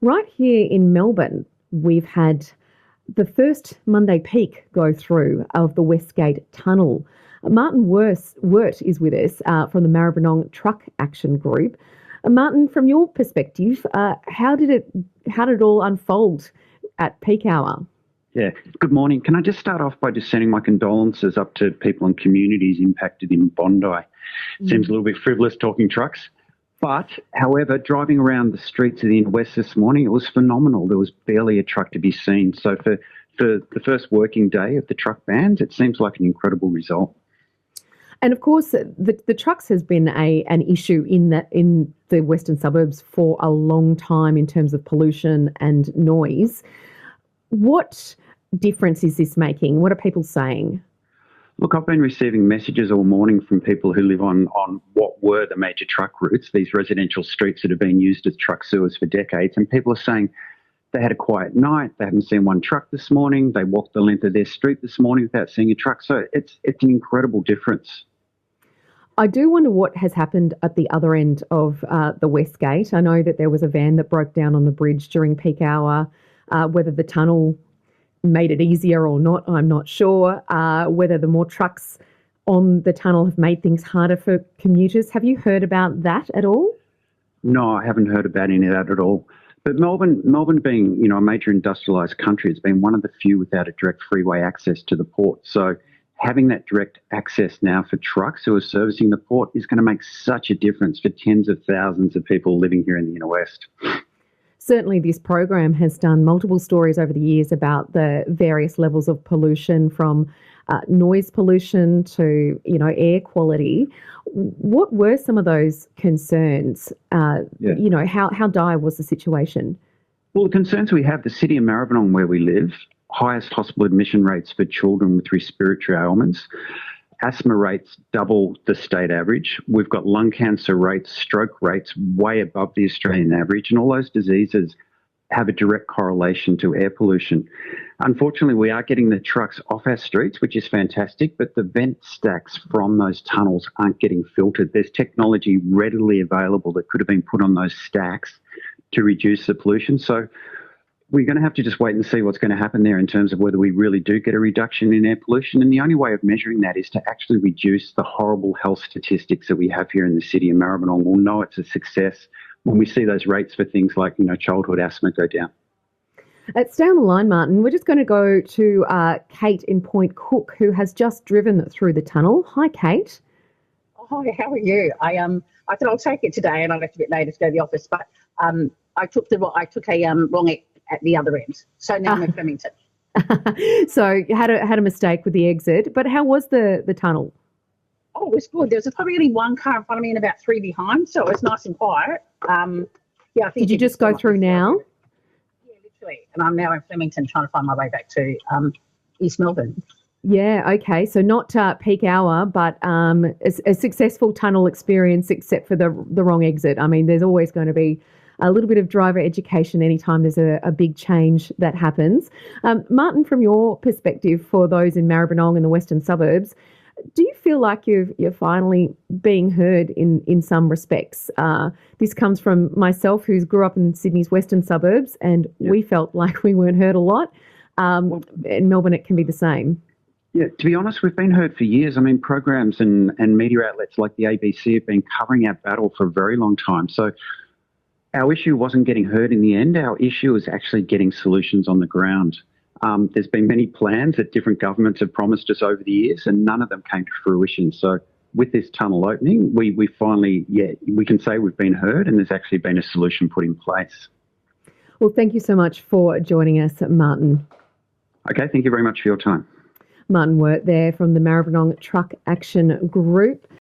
Right here in Melbourne, we've had the first Monday peak go through of the Westgate Tunnel. Martin Wurt is with us from the Maribyrnong Truck Action Group. Martin, from your perspective, how did it all unfold at peak hour? Yeah, good morning. Can I just start off by just sending my condolences up to people and communities impacted in Bondi? Seems a little bit frivolous talking trucks. But, however, driving around the streets of the inner west this morning, it was phenomenal. There was barely a truck to be seen. So for the first working day of the truck bans, it seems like an incredible result. And of course, the trucks has been an issue in the western suburbs for a long time in terms of pollution and noise. What difference is this making? What are people saying? Look, I've been receiving messages all morning from people who live on what were the major truck routes, these residential streets that have been used as truck sewers for decades, and people are saying they had a quiet night, they haven't seen one truck this morning, they walked the length of their street this morning without seeing a truck. So it's an incredible difference. I do wonder what has happened at the other end of the Westgate. I know that there was a van that broke down on the bridge during peak hour. Whether the tunnel made it easier or not, I'm not sure. Whether the more trucks on the tunnel have made things harder for commuters. Have you heard about that at all? No, I haven't heard about any of that at all. But Melbourne being, a major industrialised country, has been one of the few without a direct freeway access to the port. So having that direct access now for trucks who are servicing the port is going to make such a difference for tens of thousands of people living here in the inner west. Certainly this program has done multiple stories over the years about the various levels of pollution, from noise pollution to, air quality. What were some of those concerns? How dire was the situation? Well, the concerns we have, the city of Maribyrnong where we live, highest hospital admission rates for children with respiratory ailments. Asthma rates double the state average. We've got lung cancer rates, stroke rates way above the Australian average, and all those diseases have a direct correlation to air pollution. Unfortunately, we are getting the trucks off our streets, which is fantastic, but the vent stacks from those tunnels aren't getting filtered. There's technology readily available that could have been put on those stacks to reduce the pollution. So we're going to have to just wait and see what's going to happen there in terms of whether we really do get a reduction in air pollution. And the only way of measuring that is to actually reduce the horrible health statistics that we have here in the city of Maribyrnong. We'll know it's a success when we see those rates for things like, childhood asthma go down. Stay on the line, Martin. We're just going to go to Kate in Point Cook, who has just driven through the tunnel. Hi, Kate. Oh, hi, how are you? I thought I'll take it today, and I left a bit later to go to the office, but I took a wrong at the other end. So now I'm in Flemington. So you had a mistake with the exit, but how was the tunnel? Oh, it was good. There was probably only one car in front of me and about three behind, so it was nice and quiet. I think. Did you just go through now? Yeah, literally. And I'm now in Flemington trying to find my way back to East Melbourne. Yeah, okay. So not peak hour, but a successful tunnel experience, except for the wrong exit. I mean, there's always going to be a little bit of driver education anytime there's a big change that happens. Martin, from your perspective, for those in Maribyrnong and the western suburbs, do you feel like you're finally being heard in some respects? This comes from myself, who grew up in Sydney's western suburbs, and we felt like we weren't heard a lot. In Melbourne, it can be the same. Yeah, to be honest, we've been heard for years. I mean, programs and media outlets like the ABC have been covering our battle for a very long time. So our issue wasn't getting heard in the end. Our issue is actually getting solutions on the ground. There's been many plans that different governments have promised us over the years, and none of them came to fruition. So with this tunnel opening, we finally, we can say we've been heard, and there's actually been a solution put in place. Well, thank you so much for joining us, Martin. Okay, thank you very much for your time. Martin Wurt there from the Maribyrnong Truck Action Group.